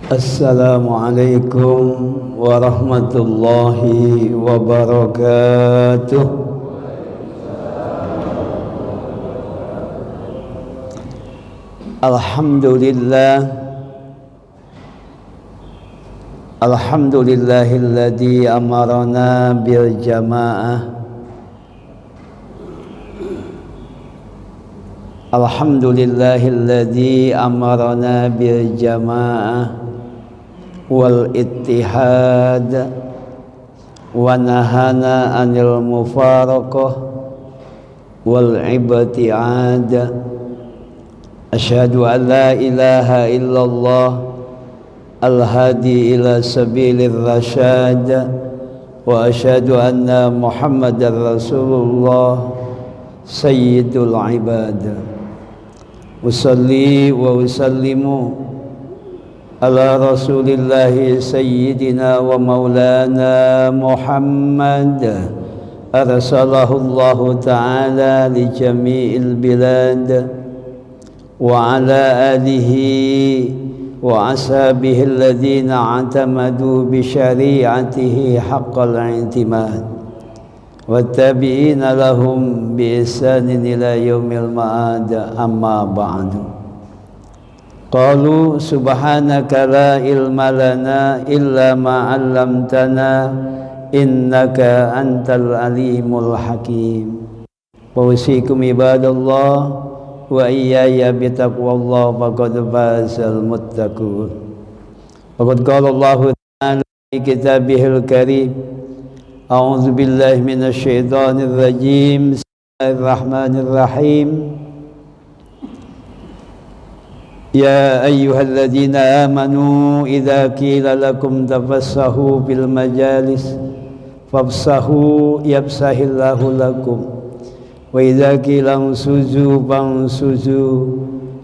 Assalamualaikum warahmatullahi wabarakatuh. Alhamdulillahilladzi amarana bil jamaah. Alhamdulillahilladzi amarana bil jamaah wal ittihad wa nahana anil mufaraqah wal ibtiad. Asyhadu an la ilaha illallah al-hadi ila sabilir rasyad wa asyhadu anna muhammadar rasulullah sayyidul ibad. Usalli wa usallimu ala rasulillahi sayyidina wa maulana Muhammad arsalahu Allahu ta'ala li jami'il bilad wa ala alihi wa ashabihi alladhina atamadu bi syari'atihi haqqal i'timad والتابعين لهم بإحسان إلى يوم المعاد. أما بعد قالوا سبحانك لا علم لنا إلا ما علمتنا إنك أنت العليم الحكيم. وأوصيكم عباد الله وإياي بتقوى الله فقد فاز المتقون. وقد قال الله تعالى في كتابه الكريم A'udzu billahi minasy syaithanir rajim. Bismillahirrahmanirrahim. Ya ayyuhalladzina amanu idza qila lakum tafassahu fil majalis fafsahu yafsahillahu lakum wa idza qila ansuzu fansuzu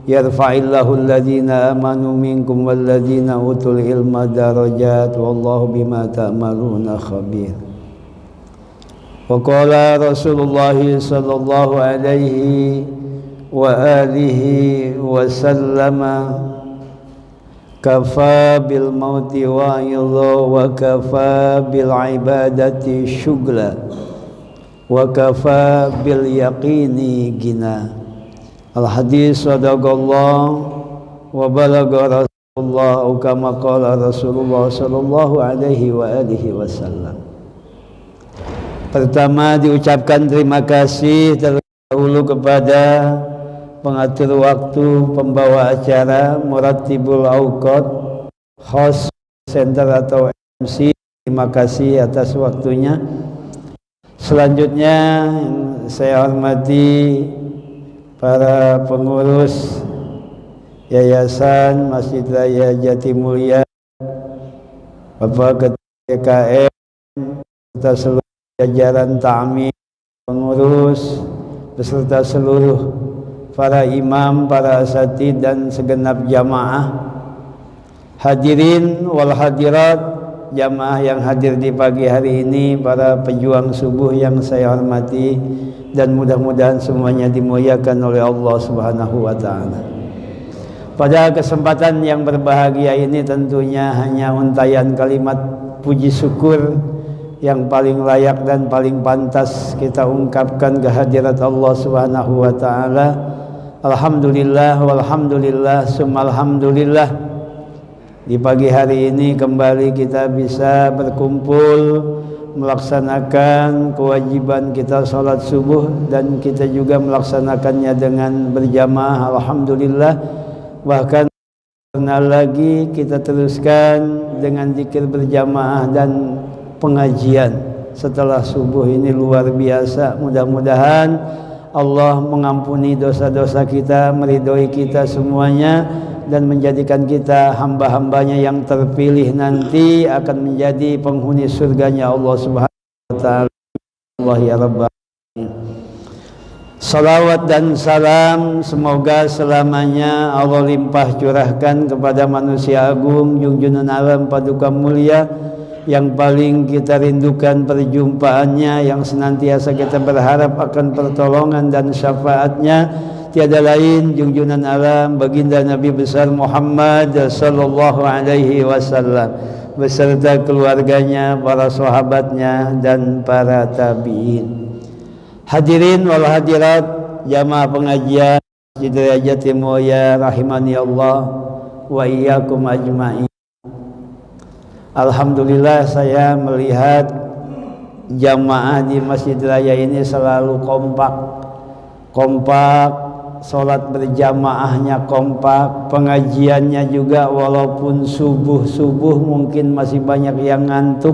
yarfa'illahu alladzina amanu minkum walladzina utul ilma darajat wallahu bima ta'maluna khabir. Wa qala Rasulullah sallallahu alaihi wa alihi wa sallama kafa bil mauti wa'idha wa kafa bil ibadati syughla wa kafa bil yaqini gina. Al hadis sadaqallah wa balagha Rasulullah kama qala Rasulullah sallallahu alaihi wa alihi wasallam. Pertama diucapkan terima kasih terlebih dahulu kepada pengatur waktu, pembawa acara, Muratibul Auqat, host center atau MC. Terima kasih atas waktunya. Selanjutnya saya hormati para pengurus Yayasan Masjid Raya Jatimulya, Bapak Ketua GKM, serta seluruh jajaran ta'mir, pengurus beserta seluruh para imam, para asatidz dan segenap jamaah, hadirin wal hadirat, jamaah yang hadir di pagi hari ini, para pejuang subuh yang saya hormati dan mudah-mudahan semuanya dimuliakan oleh Allah Subhanahu wa taala. Pada kesempatan yang berbahagia ini tentunya hanya untayan kalimat puji syukur yang paling layak dan paling pantas kita ungkapkan kehadirat Allah Subhanahu wa taala. Alhamdulillah walhamdulillah summa alhamdulillah. Di pagi hari ini kembali kita bisa berkumpul melaksanakan kewajiban kita salat subuh dan kita juga melaksanakannya dengan berjamaah. Alhamdulillah. Bahkan pernah lagi kita teruskan dengan zikir berjamaah dan pengajian setelah subuh ini luar biasa. Mudah-mudahan Allah mengampuni dosa-dosa kita, meridhoi kita semuanya dan menjadikan kita hamba-hambanya yang terpilih nanti akan menjadi penghuni surganya Allah Subhanahu wa taala. Allah ya rabbal alamin. Salawat dan salam semoga selamanya Allah limpah curahkan kepada manusia agung junjungan alam paduka mulia yang paling kita rindukan perjumpaannya, yang senantiasa kita berharap akan pertolongan dan syafaatnya, tiada lain junjungan alam baginda Nabi besar Muhammad sallallahu alaihi wasallam beserta keluarganya, para sahabatnya dan para tabi'in. Hadirin wal hadirat jamaah pengajian Masjid Raya Jatimulya rahimani Allah wa iyyakum ajma'in. Alhamdulillah saya melihat jamaah di Masjid Raya ini selalu kompak, sholat berjamaahnya kompak, pengajiannya juga walaupun subuh mungkin masih banyak yang ngantuk,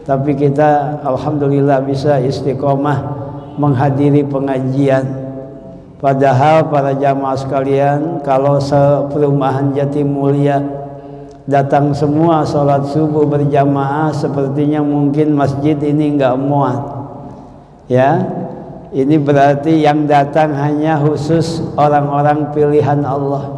tapi kita alhamdulillah bisa istiqomah menghadiri pengajian. Padahal para jamaah sekalian, kalau seperumahan Jatimulya datang semua sholat subuh berjamaah, sepertinya mungkin masjid ini enggak muat, ya. Ini berarti yang datang hanya khusus orang-orang pilihan Allah.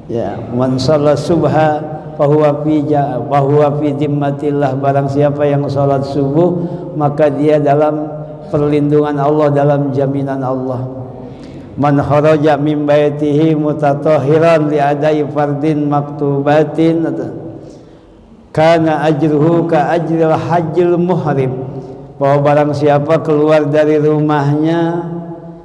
Ya, man shalla subha fahuwa fi dhimmatillah. Barang siapa yang salat subuh maka dia dalam perlindungan Allah, dalam jaminan Allah. Man kharaja min baitihi mutatahhiran li adai fardin maktubatin kana ajruhu ka ajril hajjil muhrim. Bahwa barang siapa keluar dari rumahnya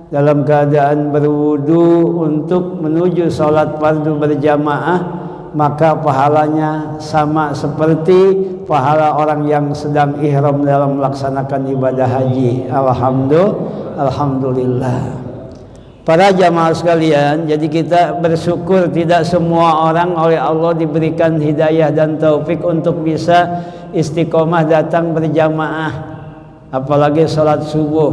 dalam keadaan berwudu untuk menuju sholat fardu berjamaah, maka pahalanya sama seperti pahala orang yang sedang ihram dalam melaksanakan ibadah haji. Alhamdulillah. Para jamaah sekalian, jadi kita bersyukur tidak semua orang oleh Allah diberikan hidayah dan taufik untuk bisa istiqomah datang berjamaah. Apalagi sholat subuh.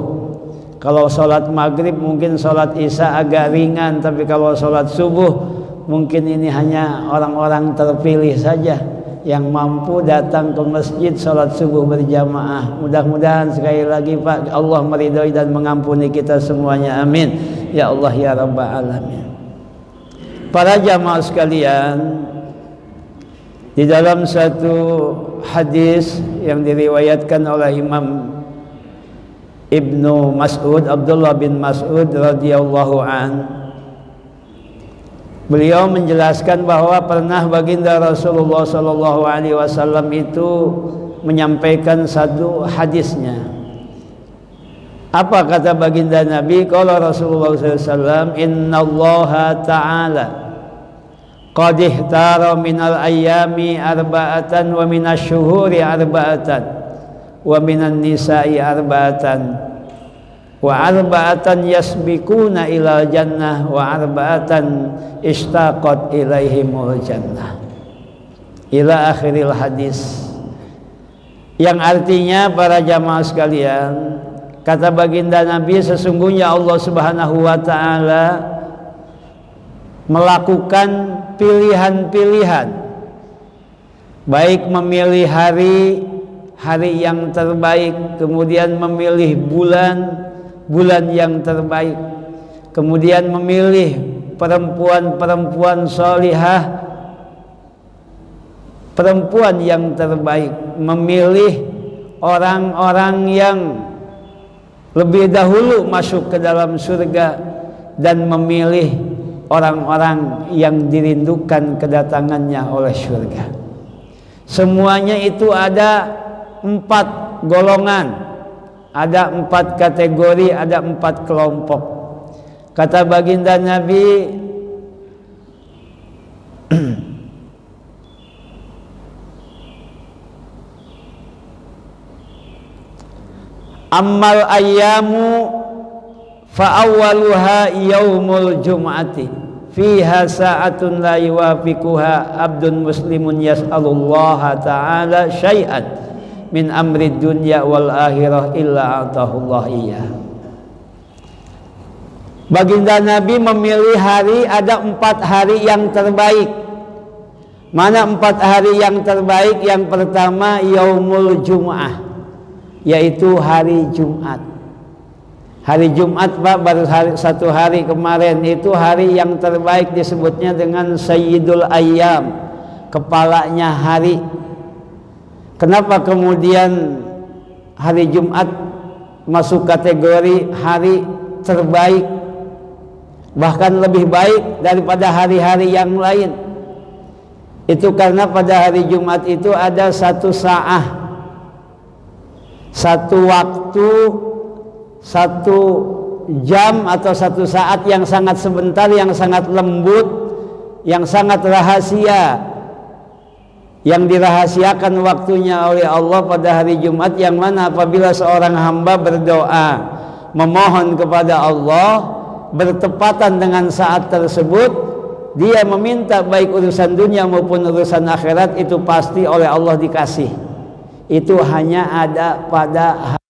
Kalau sholat maghrib mungkin sholat isya agak ringan, tapi kalau sholat subuh mungkin ini hanya orang-orang terpilih saja yang mampu datang ke masjid sholat subuh berjamaah. Mudah-mudahan sekali lagi Pak, Allah meridhai dan mengampuni kita semuanya, amin ya Allah ya Rabbal Alamin. Para jamaah sekalian, di dalam satu hadis yang diriwayatkan oleh Imam Ibnu Mas'ud, Abdullah bin Mas'ud radhiyallahu an, beliau menjelaskan bahwa pernah baginda Rasulullah sallallahu alaihi wasallam itu menyampaikan satu hadisnya. Apa kata baginda Nabi? Qala Rasulullah sallallahu alaihi wasallam, innallaha ta'ala qad ihtara minal ayyami arba'atan wa minasy-syuhuri arba'atan wa minan nisa'i arba'atan wa arba'atan yasbiquna ilal jannah wa arba'atan ishtaqat ilaihimul jannah ila akhiril hadis. Yang artinya para jamaah sekalian, kata baginda Nabi, sesungguhnya Allah Subhanahu wa taala melakukan pilihan-pilihan, baik memilih hari yang terbaik, kemudian memilih bulan yang terbaik, kemudian memilih perempuan salihah, perempuan yang terbaik, memilih orang-orang yang lebih dahulu masuk ke dalam surga, dan memilih orang-orang yang dirindukan kedatangannya oleh surga. Semuanya itu ada 4 golongan, ada 4 kategori, ada 4 kelompok. Kata baginda Nabi, ammal ayyamu fa awwaluha yaumul jum'ati fiha sa'atun la yuwafiquha abdun muslimun yas'alullaha ta'ala syai'an min amri dunya wal akhirah illa atahullah iya. Baginda Nabi memilih hari, ada 4 hari yang terbaik. Mana 4 hari yang terbaik? Yang pertama yaumul jum'ah, yaitu hari Jumat. Hari Jumat Pak, baru satu hari kemarin, itu hari yang terbaik, disebutnya dengan Sayyidul Ayyam, kepalanya hari. Kenapa kemudian hari Jumat masuk kategori hari terbaik? bahkan lebih baik daripada hari-hari yang lain. Itu karena pada hari Jumat itu ada satu sa'ah, satu waktu, satu jam atau satu saat yang sangat sebentar, yang sangat lembut, yang sangat rahasia, yang dirahasiakan waktunya oleh Allah pada hari Jumat, yang mana apabila seorang hamba berdoa memohon kepada Allah bertepatan dengan saat tersebut, dia meminta baik urusan dunia maupun urusan akhirat, itu pasti oleh Allah dikasih. Itu hanya ada pada hari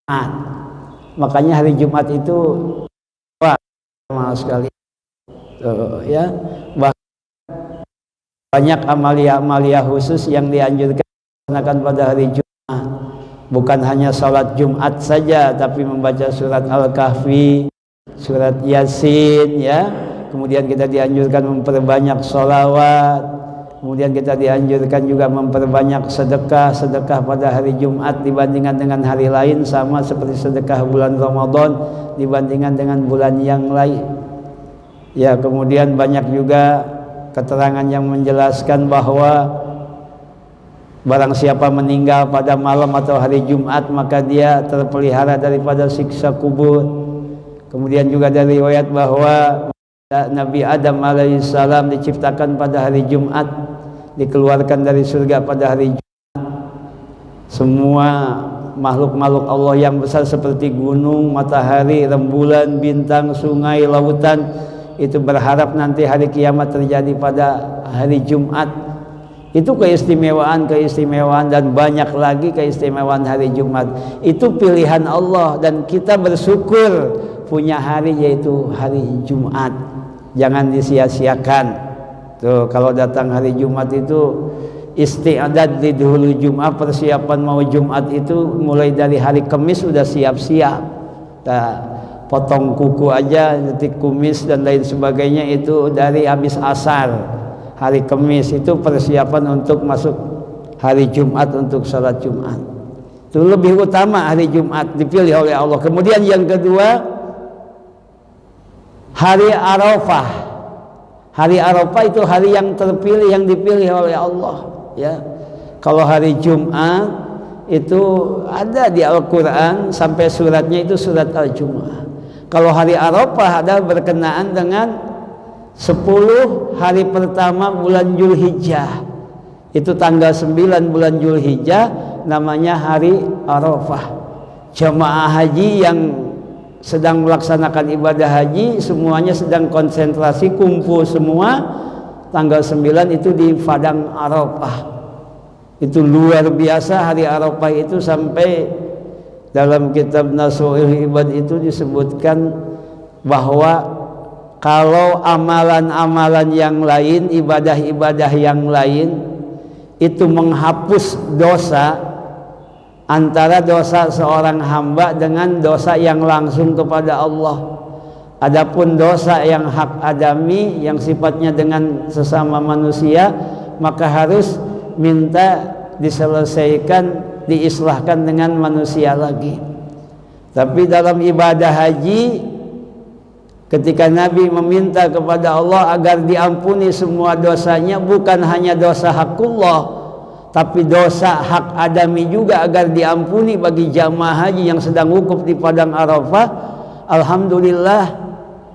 Jumat. Makanya hari Jumat itu mahal sekali, ya. Banyak amalia-amalia khusus yang dianjurkan dilaksanakan pada hari Jumat. Bukan hanya sholat Jumat saja, tapi membaca surat Al-Kahfi, surat Yasin, ya. Kemudian kita dianjurkan memperbanyak sholawat. Kemudian kita dianjurkan juga memperbanyak sedekah pada hari Jumat dibandingkan dengan hari lain, sama seperti sedekah bulan Ramadan dibandingkan dengan bulan yang lain. Ya, kemudian banyak juga keterangan yang menjelaskan bahwa barang siapa meninggal pada malam atau hari Jumat, maka dia terpelihara daripada siksa kubur. Kemudian juga dari riwayat bahwa Nabi Adam alaihissalam diciptakan pada hari Jumat, dikeluarkan dari surga pada hari Jumat. Semua makhluk-makhluk Allah yang besar seperti gunung, matahari, rembulan, bintang, sungai, lautan, itu berharap nanti hari kiamat terjadi pada hari Jumat. Itu keistimewaan dan banyak lagi keistimewaan hari Jumat. Itu pilihan Allah dan kita bersyukur punya hari, yaitu hari Jumat. Jangan disia-siakan. Tuh, kalau datang hari Jumat itu isti'adad di dahulu Jumat, persiapan mau Jumat itu mulai dari hari Kamis sudah siap-siap. Potong kuku aja, nyetik kumis dan lain sebagainya itu dari habis asar hari Kamis. Itu persiapan untuk masuk hari Jumat, untuk salat Jumat. Itu lebih utama hari Jumat, dipilih oleh Allah. Kemudian yang kedua, hari Arafah. Hari Arafah itu hari yang terpilih, yang dipilih oleh Allah, ya. Kalau hari Jumat itu ada di Al-Quran sampai suratnya itu surat Al-Jumu'ah. Kalau hari Arafah adalah berkenaan dengan 10 hari pertama bulan Zulhijjah. Itu tanggal 9 bulan Zulhijjah, namanya hari Arafah. Jamaah haji yang sedang melaksanakan ibadah haji semuanya sedang konsentrasi, kumpul semua tanggal 9 itu di Padang Arafah. Itu luar biasa hari Arafah itu, sampai dalam kitab Nasuhul Ibad itu disebutkan bahwa kalau amalan-amalan yang lain, ibadah-ibadah yang lain itu menghapus dosa antara dosa seorang hamba dengan dosa yang langsung kepada Allah. Adapun dosa yang hak adami, yang sifatnya dengan sesama manusia, maka harus minta diselesaikan, diislahkan dengan manusia lagi. Tapi dalam ibadah haji, ketika Nabi meminta kepada Allah agar diampuni semua dosanya, bukan hanya dosa hakullah, tapi dosa hak adami juga agar diampuni bagi jamaah haji yang sedang wukuf di Padang Arafah. Alhamdulillah,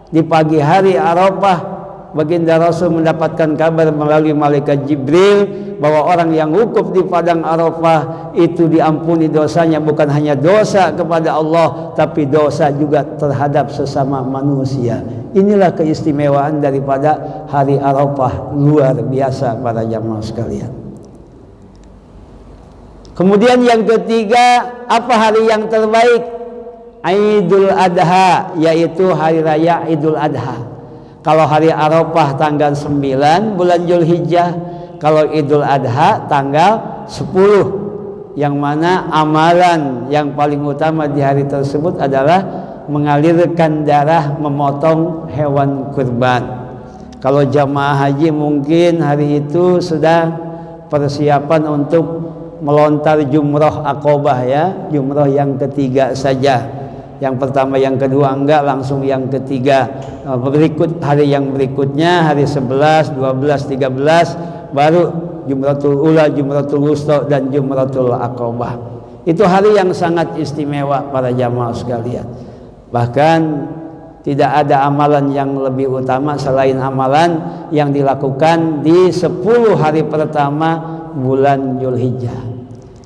di pagi hari Arafah baginda Rasul mendapatkan kabar melalui malaikat Jibril bahwa orang yang wukuf di Padang Arafah itu diampuni dosanya, bukan hanya dosa kepada Allah tapi dosa juga terhadap sesama manusia. Inilah keistimewaan daripada hari Arafah, luar biasa para jamaah sekalian. Kemudian yang ketiga, apa hari yang terbaik? Idul Adha, yaitu hari raya Idul Adha. Kalau hari Arafah tanggal 9 bulan Zulhijjah, kalau Idul Adha tanggal 10, yang mana amalan yang paling utama di hari tersebut adalah mengalirkan darah, memotong hewan kurban. Kalau jamaah haji mungkin hari itu sudah persiapan untuk melontar jumroh Aqobah, ya, jumroh yang ketiga saja. Yang pertama, yang kedua enggak, langsung yang ketiga. Berikut hari yang berikutnya, hari 11, 12, 13 baru Jumratul Ula, Jumratul Wusta dan Jumratul Aqabah. Itu hari yang sangat istimewa para jamaah sekalian. Bahkan tidak ada amalan yang lebih utama selain amalan yang dilakukan di 10 hari pertama bulan Dzulhijjah.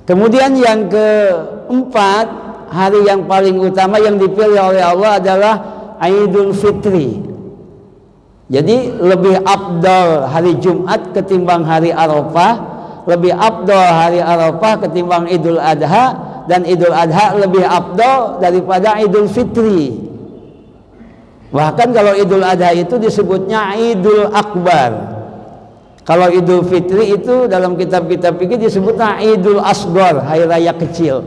Kemudian yang keempat, hari yang paling utama yang dipilih oleh Allah adalah Idul Fitri. Jadi lebih afdal hari Jumat ketimbang hari Arafah, lebih afdal hari Arafah ketimbang Idul Adha, dan Idul Adha lebih afdal daripada Idul Fitri. Bahkan kalau Idul Adha itu disebutnya Idul Akbar. Kalau Idul Fitri itu dalam kitab-kitab fikih disebutnya Idul Asghar, hari raya kecil.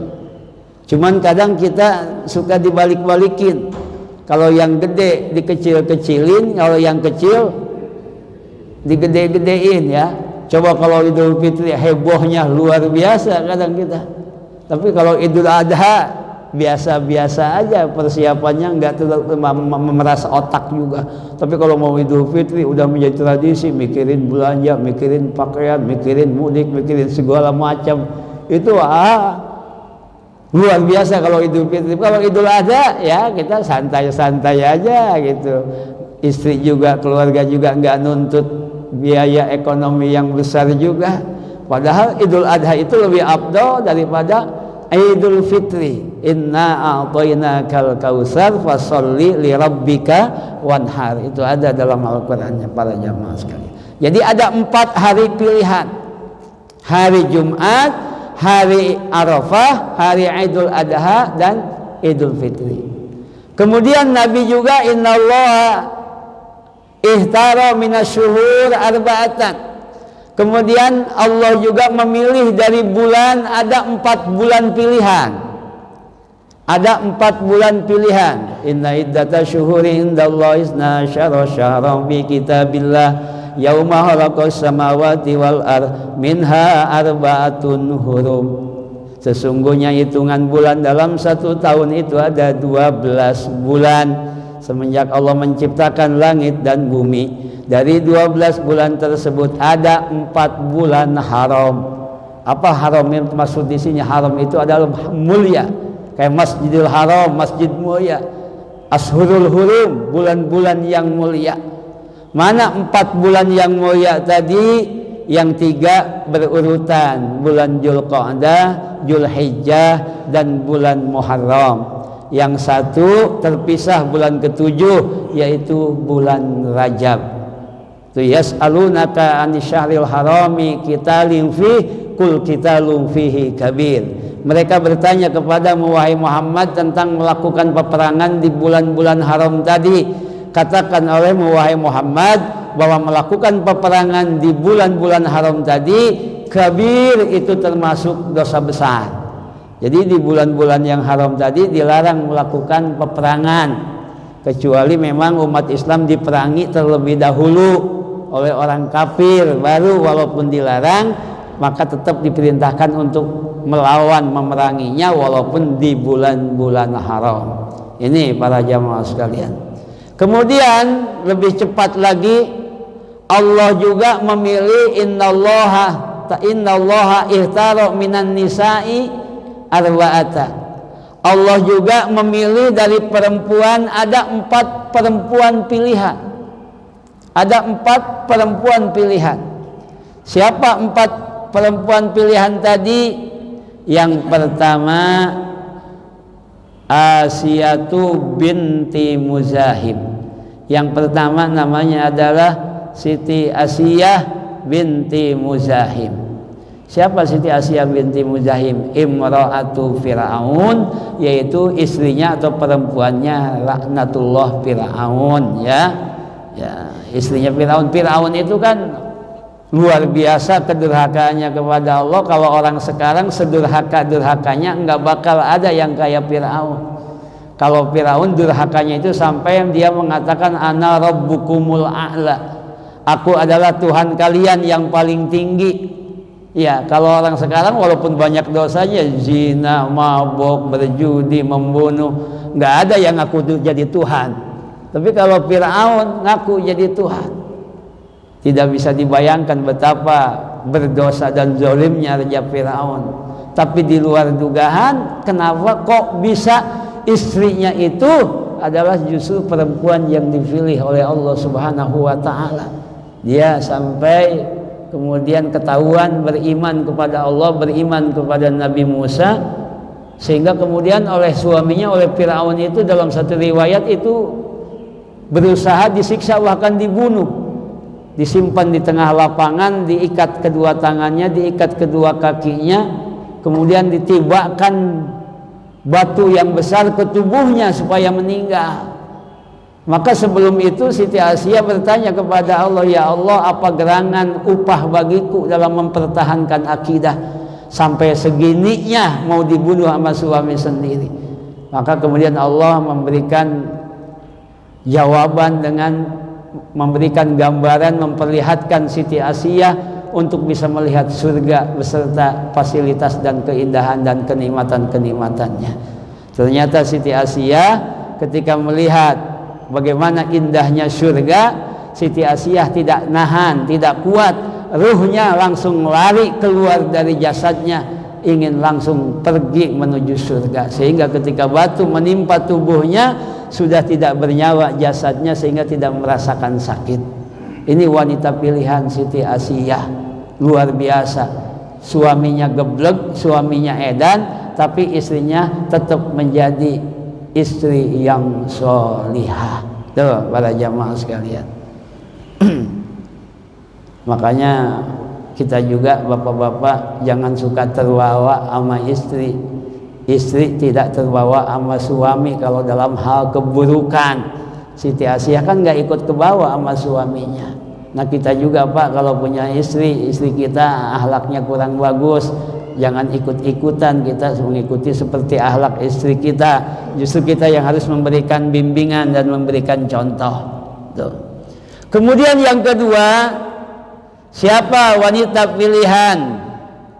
Cuman kadang kita suka dibalik-balikin. Kalau yang gede dikecil-kecilin, kalau yang kecil digede-gedein ya. Coba kalau Idul Fitri hebohnya luar biasa kadang kita. Tapi kalau Idul Adha biasa-biasa aja, persiapannya nggak terlalu memeras otak juga. Tapi kalau mau Idul Fitri udah menjadi tradisi, mikirin belanja, mikirin pakaian, mikirin mudik, mikirin segala macam. Itu luar biasa kalau Idul Fitri. Kalau Idul Adha ya kita santai-santai aja gitu. Istri juga, keluarga juga nggak nuntut biaya ekonomi yang besar juga. Padahal Idul Adha itu lebih afdal daripada Idul Fitri. Inna a'tainakal kautsar fasholli li rabbika wanhar. Itu ada dalam Al-Qur'annya para jamaah sekalian. Jadi ada 4 hari pilihan. Hari Jumat, hari Arafah, hari Idul Adha dan Idul Fitri. Kemudian Nabi juga innallaha ihtara minasyuhur arba'atan. Kemudian Allah juga memilih dari bulan, ada 4 bulan pilihan. Ada 4 bulan pilihan. Inna iddata syuhuri indallahi isna asyara syahran fi kitabillah yauma khalaqas samawati wal ard minha arba'atun hurum. Sesungguhnya hitungan bulan dalam 1 tahun itu ada 12 bulan semenjak Allah menciptakan langit dan bumi. Dari 12 bulan tersebut ada 4 bulan haram. Apa haram yang maksud di sini? Haram itu adalah mulia, kayak Masjidil Haram, Masjid mulia. Ashurul Hurum, bulan-bulan yang mulia. Mana 4 bulan yang mulia tadi? Yang 3 berurutan, bulan Dzulqa'dah, Dzulhijjah dan bulan Muharram. Yang 1 terpisah, bulan ke-7 yaitu bulan Rajab. Yas'alunaka 'anis syahril harami qitalin fihi qul qitalun fihi kabir. Mereka bertanya kepadamu wahai Muhammad tentang melakukan peperangan di bulan-bulan haram tadi. Katakan olehmu wahai Muhammad bahwa melakukan peperangan di bulan-bulan haram tadi kabir, itu termasuk dosa besar. Jadi di bulan-bulan yang haram tadi dilarang melakukan peperangan, kecuali memang umat Islam diperangi terlebih dahulu oleh orang kafir, baru walaupun dilarang maka tetap diperintahkan untuk melawan, memeranginya walaupun di bulan-bulan haram. Ini para jamaah sekalian. Kemudian lebih cepat lagi Allah juga memilih innallaha ihtara minan nisa'i arba'ata. Allah juga memilih dari perempuan, ada 4 perempuan pilihan. Ada 4 perempuan pilihan. Siapa 4 perempuan pilihan tadi? Yang pertama Asiyatu binti Muzahim. Yang pertama namanya adalah Siti Asiyah binti Muzahim. Siapa Siti Asiyah binti Muzahim? Imra'atu Fir'aun, yaitu istrinya atau perempuannya laknatullah Fir'aun, ya. Ya, istrinya Fir'aun. Fir'aun itu kan luar biasa kedurhakaannya kepada Allah. Kalau orang sekarang sedurhaka-durhakanya enggak bakal ada yang kayak Fir'aun. Kalau Fir'aun durhakanya itu sampai dia mengatakan ana rabbukumul a'la. Aku adalah Tuhan kalian yang paling tinggi. Ya, kalau orang sekarang walaupun banyak dosanya, zina, mabuk, berjudi, membunuh, nggak ada yang ngaku jadi Tuhan. Tapi kalau Fir'aun ngaku jadi Tuhan, tidak bisa dibayangkan betapa berdosa dan zalimnya Raja Fir'aun. Tapi di luar dugaan, kenapa kok bisa istrinya itu adalah justru perempuan yang dipilih oleh Allah Subhanahu wa Ta'ala. Dia sampai kemudian ketahuan beriman kepada Allah, beriman kepada Nabi Musa, sehingga kemudian oleh suaminya, oleh Fir'aun itu dalam satu riwayat itu berusaha disiksa bahkan dibunuh, disimpan di tengah lapangan, diikat kedua tangannya, diikat kedua kakinya, kemudian ditibakkan batu yang besar ke tubuhnya supaya meninggal. Maka sebelum itu Siti Asiyah bertanya kepada Allah, ya Allah, apa gerangan upah bagiku dalam mempertahankan akidah sampai segininya mau dibunuh sama suami sendiri. Maka kemudian Allah memberikan jawaban dengan memberikan gambaran, memperlihatkan Siti Asiyah untuk bisa melihat surga beserta fasilitas dan keindahan dan kenikmatan-kenikmatannya. Ternyata Siti Asiyah ketika melihat bagaimana indahnya surga, Siti Asiyah tidak nahan, tidak kuat, ruhnya langsung lari keluar dari jasadnya, ingin langsung pergi menuju surga. Sehingga ketika batu menimpa tubuhnya, sudah tidak bernyawa jasadnya, sehingga tidak merasakan sakit. Ini wanita pilihan Siti Asiyah, luar biasa. Suaminya geblek, suaminya edan, tapi istrinya tetap menjadi istri yang solihah. Tuh para jamaah sekalian. Makanya kita juga bapak-bapak jangan suka terbawa sama istri. Istri tidak terbawa sama suami kalau dalam hal keburukan. Siti Asiyah kan nggak ikut kebawa sama suaminya. Nah kita juga Pak, kalau punya istri kita akhlaknya kurang bagus, jangan ikut-ikutan kita mengikuti seperti akhlak istri kita. Justru kita yang harus memberikan bimbingan dan memberikan contoh. Tuh. Kemudian yang kedua, siapa wanita pilihan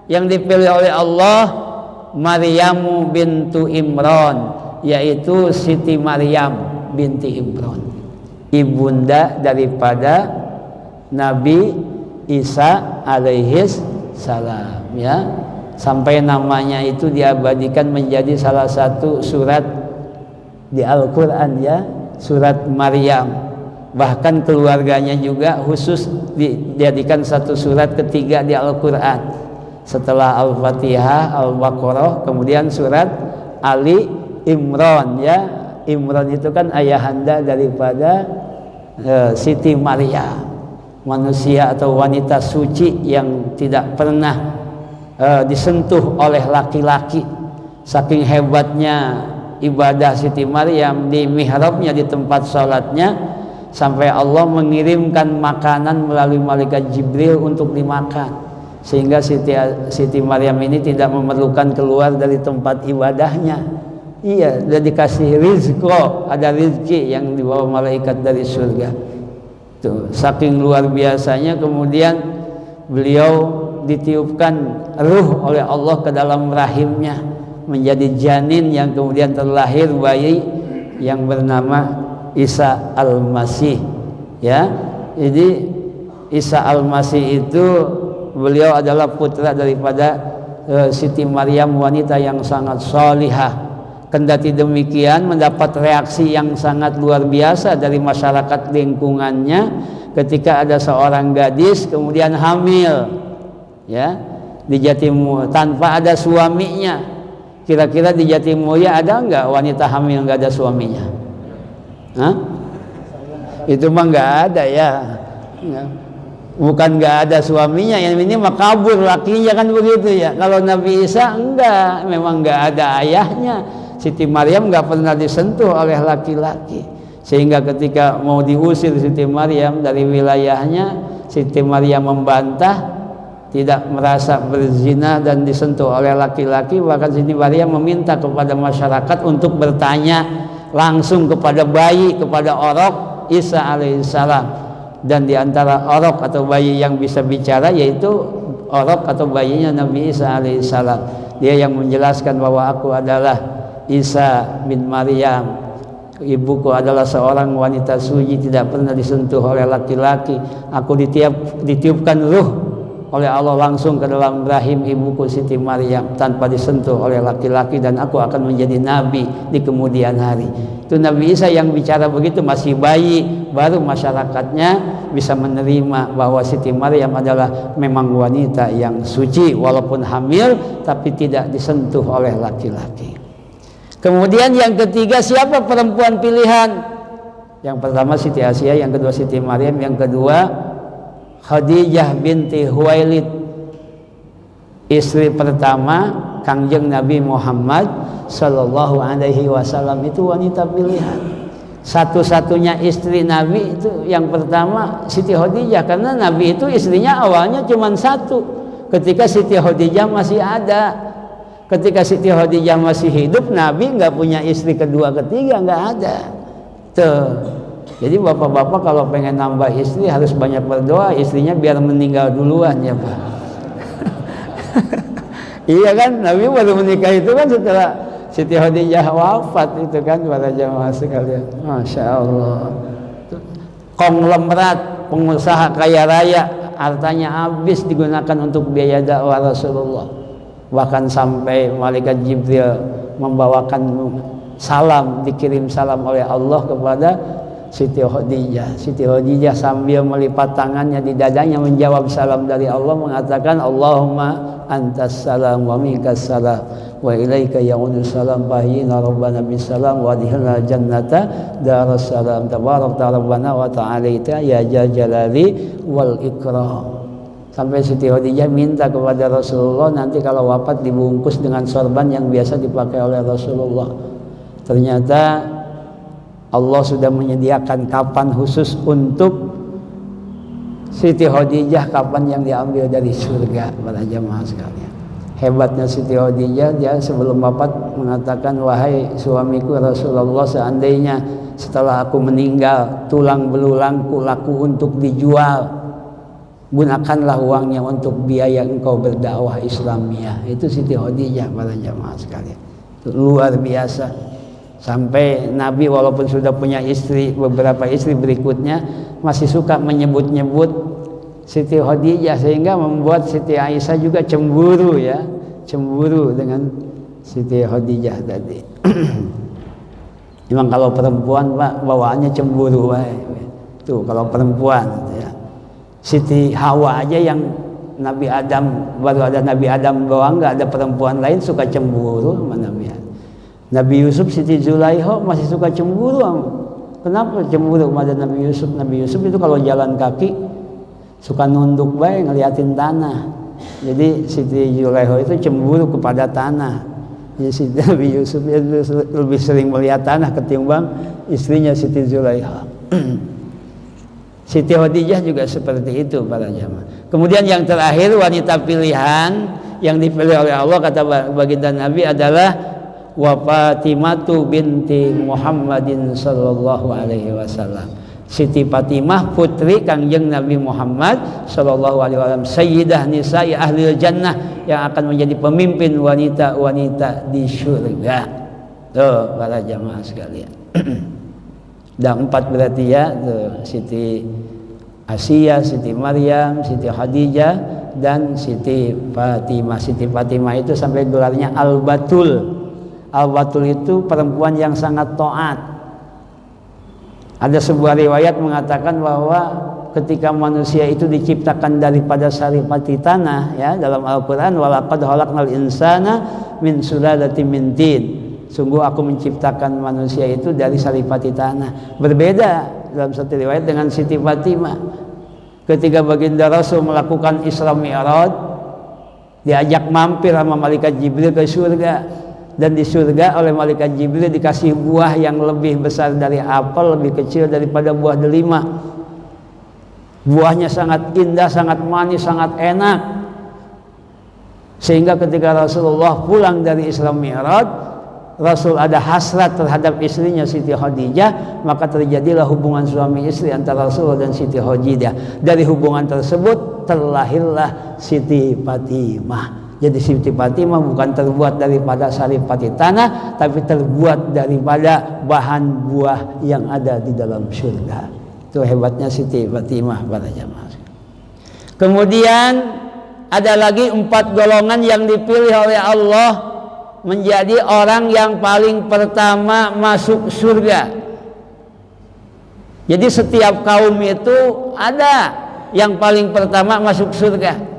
yang dipilih oleh Allah? Maryamu bintu Imran, yaitu Siti Maryam binti Imran, ibunda daripada Nabi Isa alaihis salam, ya. Sampai namanya itu diabadikan menjadi salah satu surat di Al-Quran, ya, surat Maryam. Bahkan keluarganya juga khusus dijadikan satu surat ketiga di Al-Quran. Setelah Al-Fatihah, Al-Baqarah, kemudian surat Ali Imran, ya. Imran itu kan ayahanda daripada Siti Maryam, manusia atau wanita suci yang tidak pernah disentuh oleh laki-laki. Saking hebatnya ibadah Siti Maryam di mihrabnya, di tempat sholatnya, sampai Allah mengirimkan makanan melalui malaikat Jibril untuk dimakan, sehingga Siti Maryam ini tidak memerlukan keluar dari tempat ibadahnya. Iya, dan dikasih rizko, ada rizki yang dibawa malaikat dari surga. Tuh, saking luar biasanya, kemudian beliau ditiupkan ruh oleh Allah ke dalam rahimnya, menjadi janin yang kemudian terlahir bayi yang bernama Isa Al-Masih, ya. Jadi Isa Al-Masih itu beliau adalah putra daripada Siti Maryam, wanita yang sangat salihah. Kendati demikian mendapat reaksi yang sangat luar biasa dari masyarakat lingkungannya ketika ada seorang gadis kemudian hamil, ya, di Jatimulya tanpa ada suaminya. Kira-kira di Jatimulya ada enggak wanita hamil enggak ada suaminya? Hah? Itu mah enggak ada, ya. Bukan enggak ada suaminya, yang ini mah kabur lakinya, kan begitu, ya. Kalau Nabi Isa enggak, memang enggak ada ayahnya. Siti Maryam enggak pernah disentuh oleh laki-laki, sehingga ketika mau diusir Siti Maryam dari wilayahnya, Siti Maryam membantah, tidak merasa berzina dan disentuh oleh laki-laki. Bahkan Siti Maryam meminta kepada masyarakat untuk bertanya langsung kepada bayi, kepada Orok Isa alaihissalam. Dan diantara Orok atau bayi yang bisa bicara yaitu orok atau bayinya Nabi Isa alaihissalam. Dia yang menjelaskan bahwa aku adalah Isa bin Maryam, ibuku adalah seorang wanita suci, tidak pernah disentuh oleh laki-laki. Aku ditiupkan ruh oleh Allah langsung ke dalam rahim ibuku Siti Maryam tanpa disentuh oleh laki-laki, dan aku akan menjadi nabi di kemudian hari. Itu Nabi Isa yang bicara begitu, masih bayi, baru masyarakatnya bisa menerima bahwa Siti Maryam adalah memang wanita yang suci walaupun hamil, tapi tidak disentuh oleh laki-laki. Kemudian yang ketiga, siapa perempuan pilihan? Yang pertama Siti Asia, yang kedua Siti Maryam, yang kedua Khadijah binti Huwailid, istri pertama Kangjeng Nabi Muhammad sallallahu alaihi wasallam. Itu wanita pilihan. Satu-satunya istri Nabi itu yang pertama Siti Khadijah, karena Nabi itu istrinya awalnya cuma satu ketika Siti Khadijah masih ada. Ketika Siti Khadijah masih hidup, Nabi nggak punya istri kedua ketiga, nggak ada. Tuh. Jadi bapak-bapak kalau pengen nambah istri harus banyak berdoa istrinya biar meninggal duluan ya Pak. Iya kan, Nabi baru menikah itu kan setelah Siti Khadijah wafat itu kan, para jamaah sekalian. Masya Allah. Konglomerat, pengusaha kaya raya, hartanya habis digunakan untuk biaya dakwah Rasulullah. Bahkan sampai malaikat Jibril membawakan salam, dikirim salam oleh Allah kepada Siti Khadijah. Siti Khadijah sambil melipat tangannya di dadanya menjawab salam dari Allah, mengatakan Allahumma antas salam wa minkas salam wa ilaika ya'udus salam bahyina rabbana bisalam wa adkhilna jannata daras salam tabarakta rabbana wa ta'alaita ya jalali wal ikram. Sampai Siti Khadijah minta kepada Rasulullah nanti kalau wafat dibungkus dengan sorban yang biasa dipakai oleh Rasulullah. Ternyata Allah sudah menyediakan kapan khusus untuk Siti Khadijah, kapan yang diambil dari surga, para jamaah sekalian. Hebatnya Siti Khadijah, dia sebelum wafat mengatakan, wahai suamiku Rasulullah, seandainya setelah aku meninggal tulang belulangku laku untuk dijual, gunakanlah uangnya untuk biaya engkau berdakwah Islamiyah. Itu Siti Khadijah, para jamaah sekalian. Itu luar biasa. Sampai Nabi walaupun sudah punya istri, beberapa istri berikutnya, masih suka menyebut-nyebut Siti Khadijah, sehingga membuat Siti Aisyah juga cemburu ya, cemburu dengan Siti Khadijah tadi. Memang kalau perempuan Pak bawaannya cemburu tuh kalau perempuan ya. Siti Hawa aja yang Nabi Adam, baru ada Nabi Adam doang, nggak ada perempuan lain suka cemburu sama Nabi Adam. Nabi Yusuf, Siti Zulaikha masih suka cemburu. Kenapa cemburu kepada Nabi Yusuf? Nabi Yusuf itu kalau jalan kaki suka nunduk baik ngeliatin tanah. Jadi Siti Zulaikha itu cemburu kepada tanah. Jadi Nabi Yusuf lebih sering melihat tanah ketimbang istrinya Siti Zulaikha. Siti Khadijah juga seperti itu, para jamaah. Kemudian yang terakhir, wanita pilihan yang dipilih oleh Allah kata baginda Nabi adalah wa Fatimatu binti Muhammadin sallallahu alaihi wasallam. Siti Fatimah putri Kangjeng Nabi Muhammad sallallahu alaihi wasallam, sayyidah nisa'i ahli jannah, yang akan menjadi pemimpin wanita-wanita di surga. Tuh para jamaah sekalian. Dan 4 berarti ya, tuh Siti Asia, Siti Maryam, Siti Khadijah, dan Siti Fatimah. Siti Fatimah itu sampai gelarnya Al-Batul. Al-Batul itu perempuan yang sangat taat. Ada sebuah riwayat mengatakan bahwa ketika manusia itu diciptakan daripada saripati tanah ya, dalam Al-Qur'an, walaqad khalaqnal insana min sulalatin min tin. Sungguh aku menciptakan manusia itu dari saripati tanah. Berbeda dalam satu riwayat dengan Siti Fatimah. Ketika baginda Rasul melakukan Isra Mi'raj, diajak mampir sama malaikat Jibril ke surga. Dan di surga oleh malaikat Jibril dikasih buah yang lebih besar dari apel, lebih kecil daripada buah delima. Buahnya sangat indah, sangat manis, sangat enak. Sehingga ketika Rasulullah pulang dari Isra Mi'raj, Rasul ada hasrat terhadap istrinya Siti Khadijah, maka terjadilah hubungan suami istri antara Rasul dan Siti Khadijah. Dari hubungan tersebut terlahirlah Siti Fatimah. Jadi Siti Fatimah bukan terbuat daripada saripati tanah, tapi terbuat daripada bahan buah yang ada di dalam surga. Itu hebatnya Siti Fatimah para jamaah. Kemudian ada lagi 4 golongan yang dipilih oleh Allah menjadi orang yang paling pertama masuk surga. Jadi setiap kaum itu ada yang paling pertama masuk surga.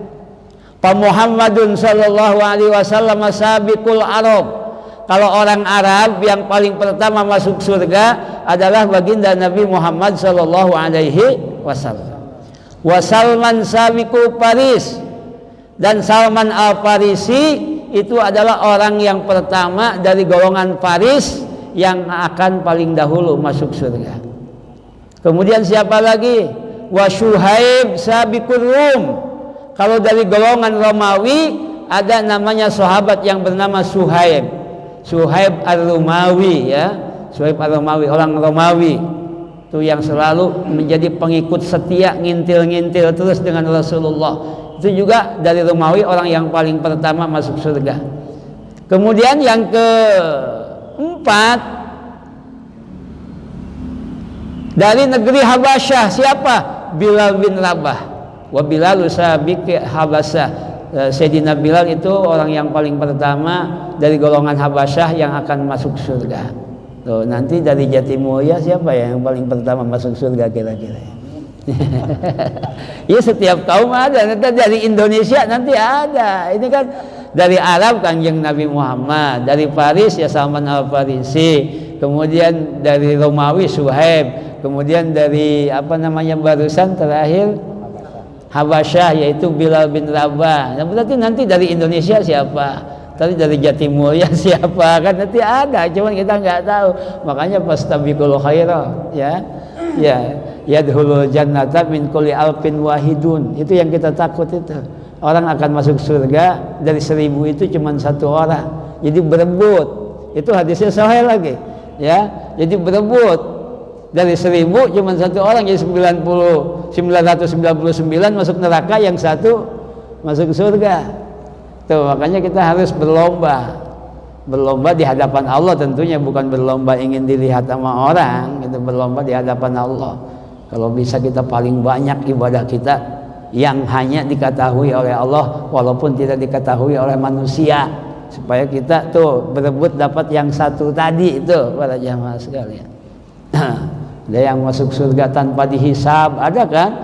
Pak Muhammadun sallallahu alaihi wasallam sabiqul Arab. Kalau orang Arab yang paling pertama masuk surga adalah baginda Nabi Muhammad sallallahu alaihi wasallam. Wa Salman sabiqul Faris. Dan Salman Al-Farisi itu adalah orang yang pertama dari golongan Faris yang akan paling dahulu masuk surga. Kemudian siapa lagi? Wa Syuhaib sabiqur Rum. Kalau dari golongan Romawi ada namanya sahabat yang bernama Suhaib. Suhaib Ar-Rumawi ya. Suhaib Ar-Rumawi, orang Romawi. Itu yang selalu menjadi pengikut setia, ngintil-ngintil terus dengan Rasulullah. Itu juga dari Romawi, orang yang paling pertama masuk surga. Kemudian yang keempat dari negeri Habasyah, siapa? Bilal bin Rabah. Wa Bilal sabiq Habasyah. Sayyidina Bilal itu orang yang paling pertama dari golongan Habasyah yang akan masuk surga. Tuh, nanti dari Jatimulya siapa ya yang paling pertama masuk surga kira-kira? Ya setiap kaum ada. Nanti dari Indonesia nanti ada. Ini kan dari Arab Kanjeng Nabi Muhammad, dari Faris ya Salman Al-Farisi, kemudian dari Romawi Suhaib, kemudian dari apa namanya barusan terakhir Habasyah yaitu Bilal bin Rabah. Nah, berarti nanti dari Indonesia siapa? Tadi dari Jatimulya siapa? Kan nanti ada, cuman kita nggak tahu. Makanya fastabiqul khairat ya. Ya, yadkhulul jannata min kulli alfin wahidun. Itu yang kita takut itu. Orang akan masuk surga dari 1000 itu cuma 1 orang. Jadi berebut. Itu hadisnya sahih lagi. Ya, jadi berebut. Dari 1000 cuma 1 orang, jadi 999 masuk neraka, yang 1 masuk surga. Tuh, makanya kita harus berlomba. Berlomba di hadapan Allah tentunya, bukan berlomba ingin dilihat sama orang, kita berlomba di hadapan Allah. Kalau bisa kita paling banyak ibadah kita yang hanya diketahui oleh Allah walaupun tidak diketahui oleh manusia, supaya kita tuh berebut dapat yang 1 tadi itu para jamaah sekalian. Ada yang masuk surga tanpa dihisab, ada kan?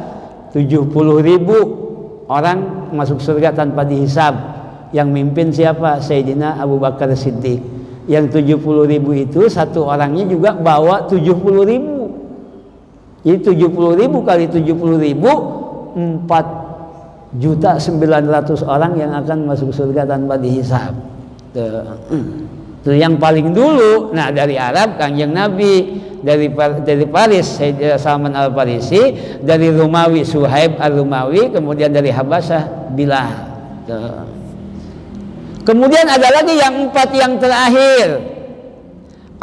70.000 orang masuk surga tanpa dihisab. Yang mimpin siapa? Sayyidina Abu Bakar Siddiq. Yang 70.000 itu 1 orangnya juga bawa 70.000. Jadi 70.000 kali 70.000 4.900.000 orang yang akan masuk surga tanpa dihisab. Itu yang paling dulu. Nah, dari Arab Kanjeng Nabi, dari Faris Salman Al-Farisi, dari Romawi Suhaib Ar-Rumawi, kemudian dari Habasyah Bilal. Kemudian ada lagi yang 4 yang terakhir.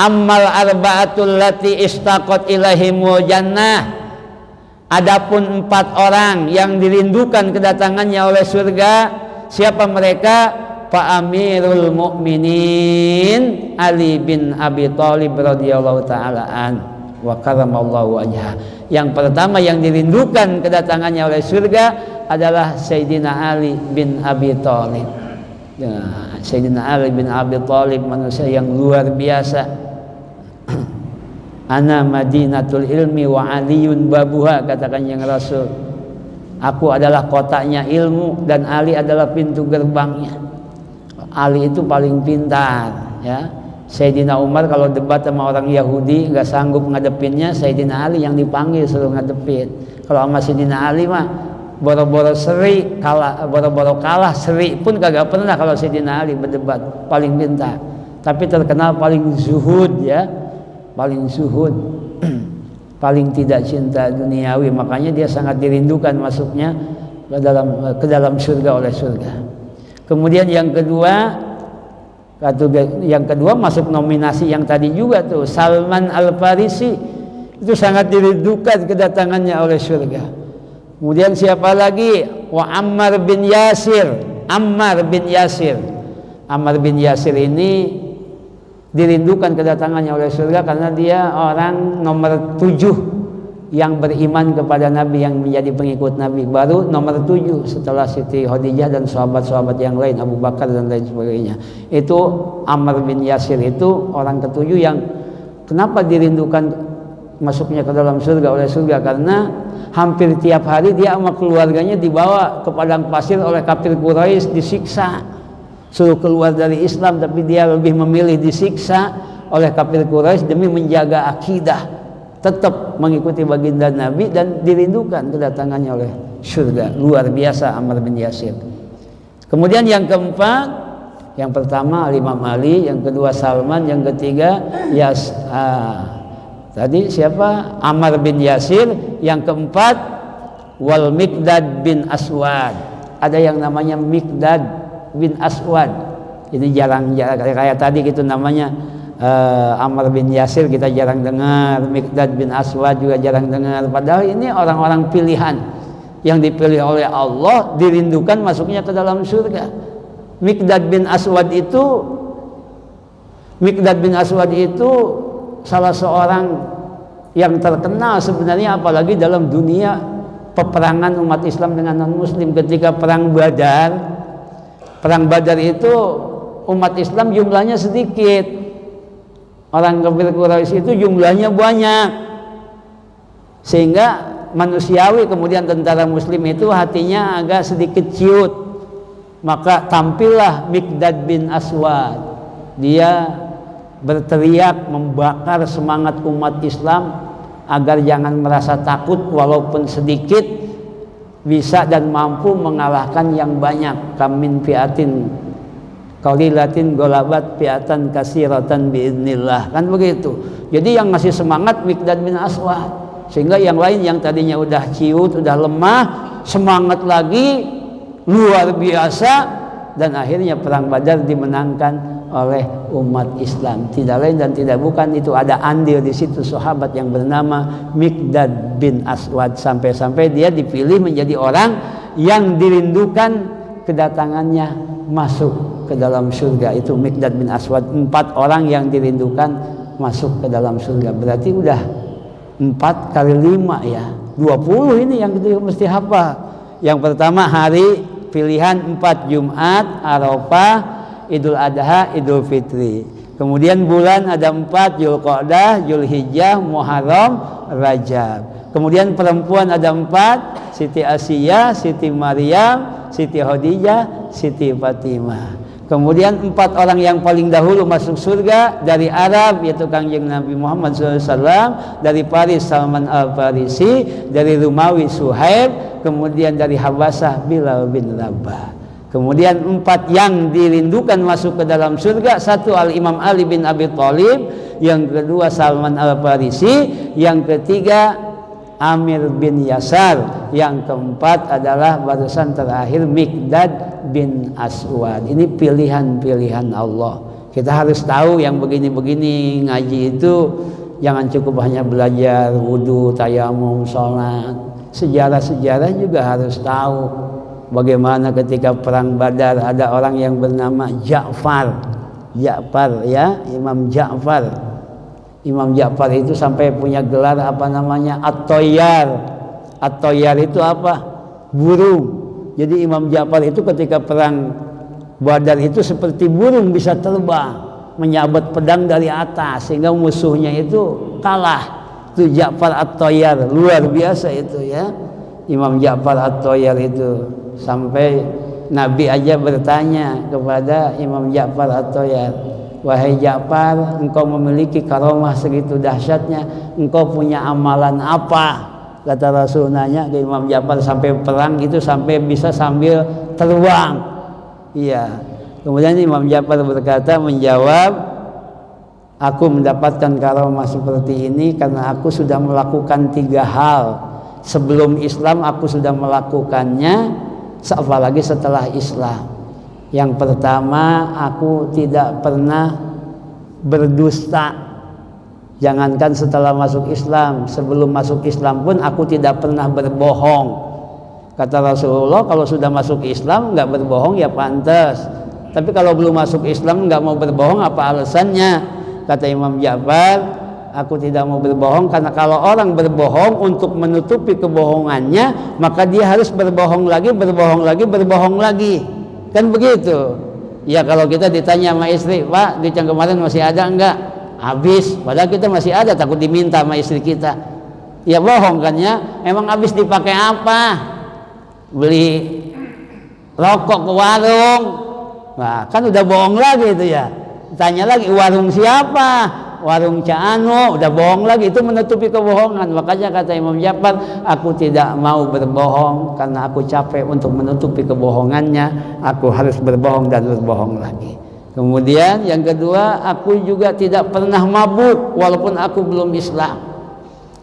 Ammal arba'atul lati istaqat ilaihimul jannah. Adapun 4 orang yang dirindukan kedatangannya oleh surga, siapa mereka? Pak Amirul Mukminin Ali bin Abi Thalib radhiyallahu taala an wa karamallahu wajhah. Yang pertama yang dirindukan kedatangannya oleh surga adalah Sayyidina Ali bin Abi Thalib. Ya, Sayyidina Ali bin Abi Thalib manusia yang luar biasa. Ana Madinatul ilmi wa Aliyun babuha, katakan yang Rasul. Aku adalah kotanya ilmu dan Ali adalah pintu gerbangnya. Ali itu paling pintar ya. Sayyidina Umar kalau debat sama orang Yahudi nggak sanggup ngadepinnya, Sayyidina Ali yang dipanggil suruh ngadepin. Kalau sama Sayyidina Ali mah boro-boro seri kalah, boro-boro kalah seri pun kagak pernah. Kalau Sayyidina Ali berdebat paling pintar, tapi terkenal paling zuhud ya, paling zuhud, paling tidak cinta duniawi. Makanya dia sangat dirindukan masuknya ke dalam surga oleh surga. Kemudian yang kedua Yang kedua masuk nominasi yang tadi juga tuh, Salman Al-Farisi itu sangat dirindukan kedatangannya oleh surga. Kemudian siapa lagi? Wa Ammar bin Yasir. Ammar bin Yasir ini dirindukan kedatangannya oleh surga karena dia orang nomor 7 yang beriman kepada Nabi, yang menjadi pengikut Nabi, baru nomor 7 setelah Siti Khadijah dan sahabat-sahabat yang lain, Abu Bakar dan lain sebagainya. Itu Ammar bin Yasir itu orang ke-7 yang kenapa dirindukan masuknya ke dalam surga oleh surga, karena hampir tiap hari dia sama keluarganya dibawa ke padang pasir oleh kafir Quraisy, disiksa, suruh keluar dari Islam, tapi dia lebih memilih disiksa oleh kafir Quraisy demi menjaga akidah, tetap mengikuti baginda Nabi, dan dirindukan kedatangannya oleh surga. Luar biasa Ammar bin Yasir. Kemudian yang keempat, yang pertama Imam Ali, yang kedua Salman, yang ketiga tadi siapa? Ammar bin Yasir. Yang keempat wal Miqdad bin Aswad. Ada yang namanya Miqdad bin Aswad. Ini jarang kayak tadi gitu namanya. Ammar bin Yasir kita jarang dengar, Miqdad bin Aswad juga jarang dengar. Padahal ini orang-orang pilihan yang dipilih oleh Allah, dirindukan masuknya ke dalam surga. Miqdad bin Aswad itu salah seorang yang terkenal sebenarnya, apalagi dalam dunia peperangan umat Islam dengan non-muslim. Ketika perang Badar itu umat Islam jumlahnya sedikit, orang kafir Quraisy itu jumlahnya banyak, sehingga manusiawi kemudian tentara muslim itu hatinya agak sedikit ciut. Maka tampillah Miqdad bin Aswad, dia berteriak membakar semangat umat Islam agar jangan merasa takut, walaupun sedikit bisa dan mampu mengalahkan yang banyak. Kamin fiatin qalilatin golabat fi'atan kasiratan biidznillah, kan begitu. Jadi yang ngasih semangat Miqdad bin Aswad, sehingga yang lain yang tadinya udah ciut, udah lemah, semangat lagi luar biasa, dan akhirnya perang Badar dimenangkan oleh umat Islam. Tidak lain dan tidak bukan, itu ada andil di situ sahabat yang bernama Miqdad bin Aswad, sampai-sampai dia dipilih menjadi orang yang dirindukan kedatangannya masuk ke dalam surga. Itu Miqdad bin Aswad. 4 orang yang dirindukan masuk ke dalam surga. Berarti udah 4 kali 5 ya, 20 ini yang kita mesti hafal. Yang pertama hari pilihan 4, Jumat, Arafah, Idul Adha, Idul Fitri. Kemudian bulan ada 4, Zulqa'dah, Zulhijjah, Muharram, Rajab. Kemudian perempuan ada 4, Siti Asiyah, Siti Maryam, Siti Khadijah, Siti Fatimah. Kemudian 4 orang yang paling dahulu masuk surga dari Arab, yaitu Kangjeng Nabi Muhammad SAW, dari Paris Salman Al-Farisi, dari Romawi Suhaib, kemudian dari Habasah Bilal bin Rabah. Kemudian 4 yang dirindukan masuk ke dalam surga, 1 Al-Imam Ali bin Abi Thalib, yang kedua Salman Al-Farisi, yang ketiga Amir bin Yasar, yang keempat adalah barusan terakhir Miqdad bin Aswad. Ini pilihan-pilihan Allah. Kita harus tahu yang begini-begini ngaji itu jangan cukup hanya belajar wudu, tayamum, sholat. Sejarah-sejarah juga harus tahu. Bagaimana ketika perang Badar ada orang yang bernama Ja'far ya, Imam Ja'far. Imam Ja'far itu sampai punya gelar apa namanya, At-Tayyar. At-Tayyar itu apa? Burung. Jadi Imam Ja'far itu ketika perang Badar itu seperti burung, bisa terbang, menyabet pedang dari atas sehingga musuhnya itu kalah. Itu Ja'far At-Tayyar, luar biasa itu ya. Imam Ja'far At-Tayyar itu sampai Nabi aja bertanya kepada Imam Ja'far At-Tayyar, wahai Ja'far, engkau memiliki karomah segitu dahsyatnya, engkau punya amalan apa? Kata Rasul nanya ke Imam Ja'far, sampai perang itu sampai bisa sambil terbang. Iya. Kemudian Imam Ja'far berkata, menjawab, aku mendapatkan karomah seperti ini karena aku sudah melakukan 3 hal. Sebelum Islam aku sudah melakukannya, apalagi setelah Islam. Yang pertama, aku tidak pernah berdusta. Jangankan setelah masuk Islam, sebelum masuk Islam pun aku tidak pernah berbohong. Kata Rasulullah, kalau sudah masuk Islam nggak berbohong ya pantas. Tapi kalau belum masuk Islam nggak mau berbohong, apa alasannya? Kata Imam Ja'far, aku tidak mau berbohong karena kalau orang berbohong untuk menutupi kebohongannya, maka dia harus berbohong lagi, berbohong lagi, berbohong lagi. Kan begitu. Ya kalau kita ditanya sama istri, Pak, duit yang kemarin masih ada enggak? Habis. Padahal kita masih ada, takut diminta sama istri kita. Ya bohong kan ya. Emang habis dipakai apa? Beli rokok ke warung. Nah, kan udah bohong lagi itu ya. Tanya lagi, warung siapa? Warung Ca'ano. Udah bohong lagi, itu menutupi kebohongan. Makanya kata Imam Ja'far, aku tidak mau berbohong karena aku capek untuk menutupi kebohongannya. Aku harus berbohong dan berbohong lagi. Kemudian yang kedua, aku juga tidak pernah mabuk walaupun aku belum Islam.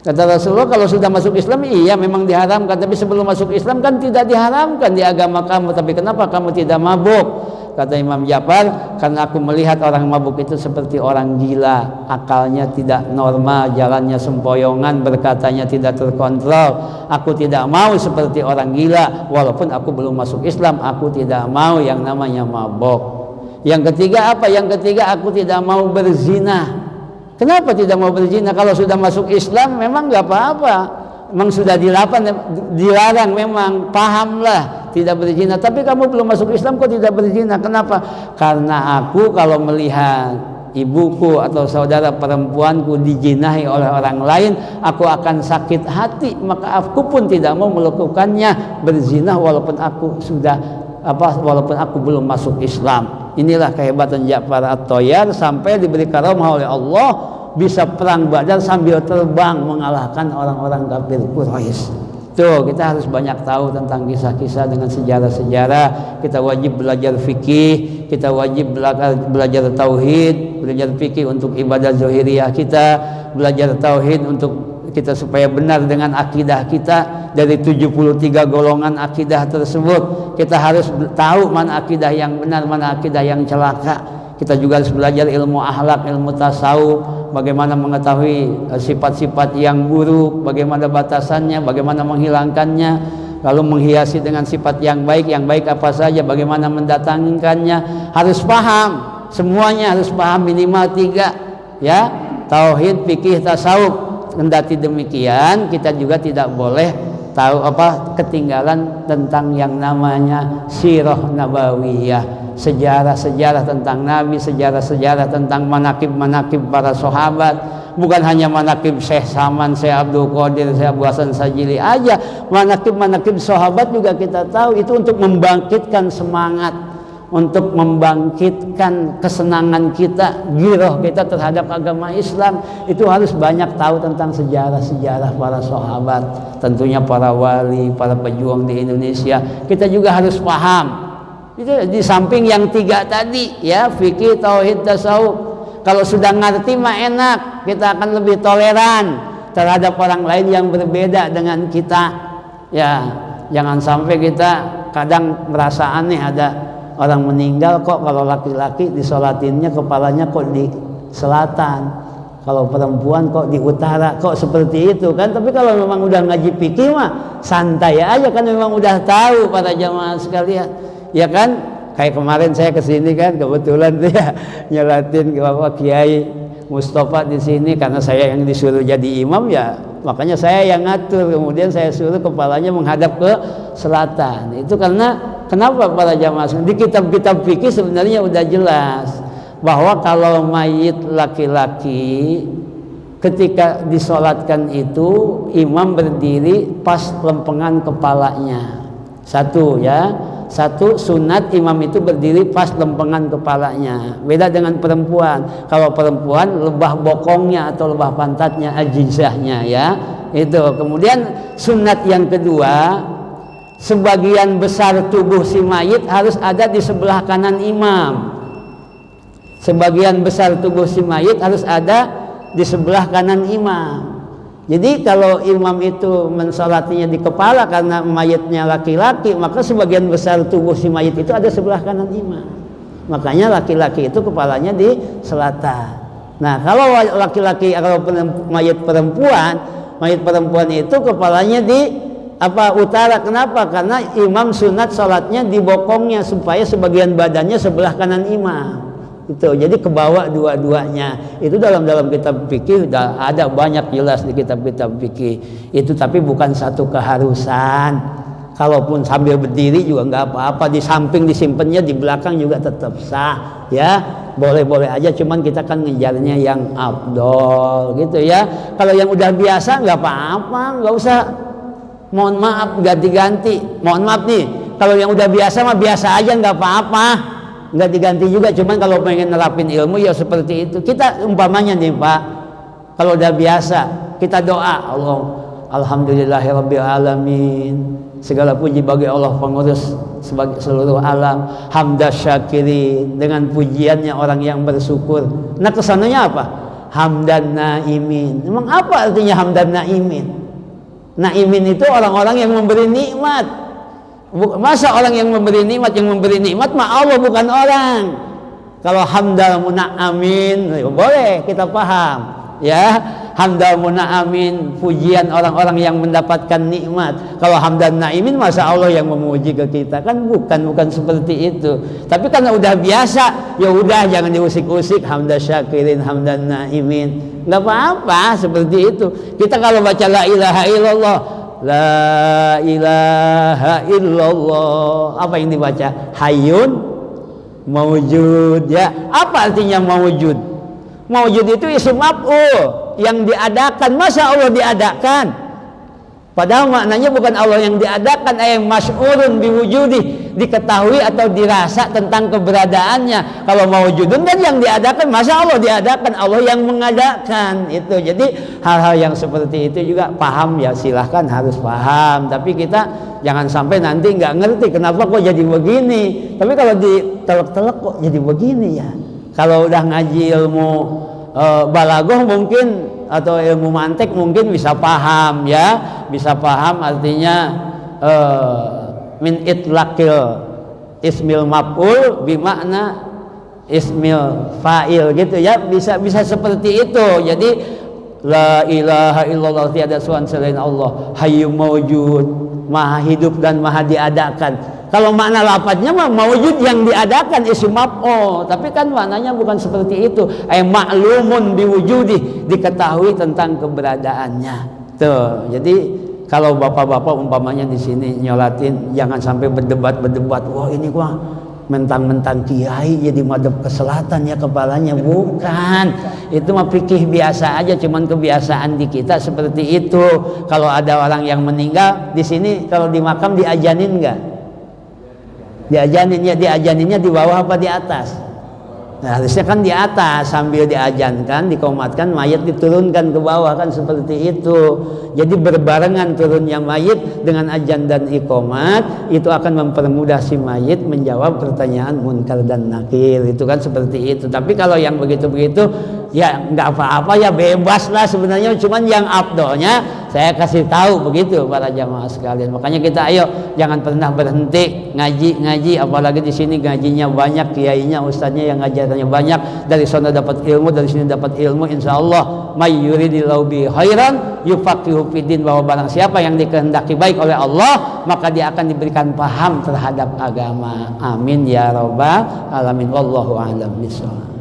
Kata Rasulullah, kalau sudah masuk Islam iya memang diharamkan, tapi sebelum masuk Islam kan tidak diharamkan di agama kamu. Tapi kenapa kamu tidak mabuk? Kata Imam Ja'far, karena aku melihat orang mabuk itu seperti orang gila, akalnya tidak normal, jalannya sempoyongan, berkatanya tidak terkontrol. Aku tidak mau seperti orang gila, walaupun aku belum masuk Islam, aku tidak mau yang namanya mabuk. Yang ketiga apa? Yang ketiga, aku tidak mau berzina. Kenapa tidak mau berzina? Kalau sudah masuk Islam memang nggak apa-apa, memang sudah dilarang, memang pahamlah tidak berzina. Tapi kamu belum masuk Islam kok tidak berzina? Kenapa? Karena aku kalau melihat ibuku atau saudara perempuanku dijinahi oleh orang lain, aku akan sakit hati, maka aku pun tidak mau melakukannya, berzina walaupun aku walaupun aku belum masuk Islam. Inilah kehebatan Ja'far At-Thayyar, sampai diberi karamah oleh Allah bisa perang Badar sambil terbang mengalahkan orang-orang kafir Quraisy. Tuh, kita harus banyak tahu tentang kisah-kisah dengan sejarah-sejarah. Kita wajib belajar fikih, kita wajib belajar tauhid, belajar fikih untuk ibadah zahiriyah kita, belajar tauhid untuk kita supaya benar dengan akidah kita. Dari 73 golongan akidah tersebut, kita harus tahu mana akidah yang benar, mana akidah yang celaka. Kita juga harus belajar ilmu akhlak, ilmu tasawuf, bagaimana mengetahui sifat-sifat yang buruk, bagaimana batasannya, bagaimana menghilangkannya, lalu menghiasi dengan sifat yang baik apa saja, bagaimana mendatangkannya. Harus paham, semuanya harus paham, minimal 3 ya, tauhid, fikih, tasawuf. Kendati demikian, kita juga tidak boleh ketinggalan tentang yang namanya sirah nabawiyah, sejarah-sejarah tentang Nabi, sejarah-sejarah tentang manakib-manakib para sahabat. Bukan hanya manakib Syekh Saman, Syekh Abdul Qadir, Syekh Abu Hasan Sajili aja, manakib-manakib sahabat juga kita tahu. Itu untuk membangkitkan semangat, untuk membangkitkan kesenangan kita, giroh kita terhadap agama Islam. Itu harus banyak tahu tentang sejarah-sejarah para sahabat, tentunya para wali, para pejuang di Indonesia. Kita juga harus paham. Itu di samping yang 3 tadi ya, fikih, tauhid, tasawuf. Kalau sudah ngerti mah enak, kita akan lebih toleran terhadap orang lain yang berbeda dengan kita. Ya, jangan sampai kita kadang merasa aneh, ada orang meninggal kok kalau laki-laki disolatinnya kepalanya kok di selatan, kalau perempuan kok di utara, kok seperti itu kan. Tapi kalau memang udah ngaji fikih mah santai aja kan, memang udah tahu para jamaah sekalian ya kan. Kayak kemarin saya kesini kan, kebetulan tuh ya nyolatin ke Bapak Kiai Mustafa di sini, karena saya yang disuruh jadi imam ya, makanya saya yang ngatur. Kemudian saya suruh kepalanya menghadap ke selatan. Itu karena kenapa para jamaah? Di kitab-kitab fikih sebenarnya udah jelas bahwa kalau mayit laki-laki ketika disolatkan itu imam berdiri pas lempengan kepalanya. Satu sunat imam itu berdiri pas lempengan kepalanya. Beda dengan perempuan. Kalau perempuan lebah bokongnya atau lebah pantatnya, ajizahnya ya. Itu. Kemudian sunat yang kedua, sebagian besar tubuh si mayit harus ada di sebelah kanan imam. Sebagian besar tubuh si mayit harus ada di sebelah kanan imam. Jadi kalau imam itu mensolatinya di kepala karena mayitnya laki-laki, maka sebagian besar tubuh si mayit itu ada sebelah kanan imam. Makanya laki-laki itu kepalanya di selatan. Nah kalau laki-laki, kalau mayit perempuan itu kepalanya di utara. Kenapa? Karena imam sunat sholatnya di bokongnya supaya sebagian badannya sebelah kanan imam. Itu jadi kebawa dua-duanya. Itu dalam kitab fikih ada banyak jelas di kitab-kitab fikih itu, tapi bukan satu keharusan. Kalaupun sambil berdiri juga nggak apa-apa, di samping disimpannya, di belakang juga tetap sah ya, boleh-boleh aja, cuman kita kan ngejarnya yang afdol gitu ya. Kalau yang udah biasa nggak apa-apa, nggak usah mohon maaf ganti-ganti. Mohon maaf nih, kalau yang udah biasa mah biasa aja, nggak apa-apa, nggak diganti juga. Cuman kalau pengen nerapin ilmu ya seperti itu. Kita umpamanya nih Pak, kalau udah biasa kita doa, Alhamdulillahirabbil alamin, segala puji bagi Allah pengurus sebagai seluruh alam, hamdas syakirin, dengan pujiannya orang yang bersyukur. Nah kesananya apa? Hamdan naimin. Emang apa artinya hamdan naimin? Naimin itu orang-orang yang memberi nikmat. Masa orang yang memberi nikmat mah Allah bukan orang. Kalau hamdal muna'amin boleh kita paham ya, hamdal muna'amin pujian orang-orang yang mendapatkan nikmat. Kalau hamdan naimin masa Allah yang memuji ke kita, kan bukan seperti itu. Tapi karena udah biasa ya udah, jangan diusik-usik, hamdas syakirin, hamdan naimin, nggak apa-apa seperti itu. Kita kalau baca la ilaha illallah, la ilaha illallah, apa yang dibaca? Hayyun maujud ya. Apa artinya maujud? Maujud itu isim maf'ul yang diadakan. Masa Allah diadakan? Padahal maknanya bukan Allah yang diadakan, yang masy'urun biwujudi, diketahui atau dirasa tentang keberadaannya. Kalau maujudun kan yang diadakan, masa Allah diadakan? Allah yang mengadakan itu. Jadi hal-hal yang seperti itu juga paham ya, silahkan harus paham. Tapi kita jangan sampai nanti nggak ngerti kenapa kok jadi begini. Tapi kalau ditelek-telek kok jadi begini ya. Kalau udah ngaji ilmu balaghah mungkin atau ilmu mantik mungkin bisa paham ya, bisa paham artinya min itlaqil ismil maf'ul bimakna ismil fa'il gitu ya, bisa seperti itu. Jadi la ilaha illallah, tiada Tuhan selain Allah, hayyum maujud, maha hidup dan maha diadakan. Kalau makna lafadznya mah maujud yang diadakan, isim maf'ul, tapi kan maknanya bukan seperti itu. Ma'lumun biwujudi, diketahui tentang keberadaannya. Tuh. Jadi kalau bapak-bapak umpamanya di sini nyolatin, jangan sampai berdebat. Wah ini gua mentang-mentang kiai jadi madhab ke selatan ya kepalanya, bukan. Itu mah fikih biasa aja, cuman kebiasaan di kita seperti itu. Kalau ada orang yang meninggal di sini, kalau di makam diajanin enggak? Diajaninnya di bawah apa di atas? Nah, harusnya kan di atas, sambil diajankan, dikomatkan, mayat diturunkan ke bawah, kan seperti itu. Jadi berbarengan turunnya mayit dengan ajan dan ikomat, itu akan mempermudah si mayit menjawab pertanyaan munkar dan nakir, itu kan seperti itu. Tapi kalau yang begitu-begitu ya nggak apa-apa ya, bebas lah sebenarnya, cuman yang afdolnya saya kasih tahu begitu para jamaah sekalian. Makanya kita ayo jangan pernah berhenti ngaji, apalagi di sini ngajinya banyak, kiainya, ustadznya yang ngajarnya banyak. Dari sana dapat ilmu, dari sini dapat ilmu. Insyaallah may yuridillahu bi khairan yufaqihu fiddin, bahwa barang siapa yang dikehendaki baik oleh Allah maka dia akan diberikan paham terhadap agama. Amin ya rabbal alamin. Wallahu a'lam bishawab.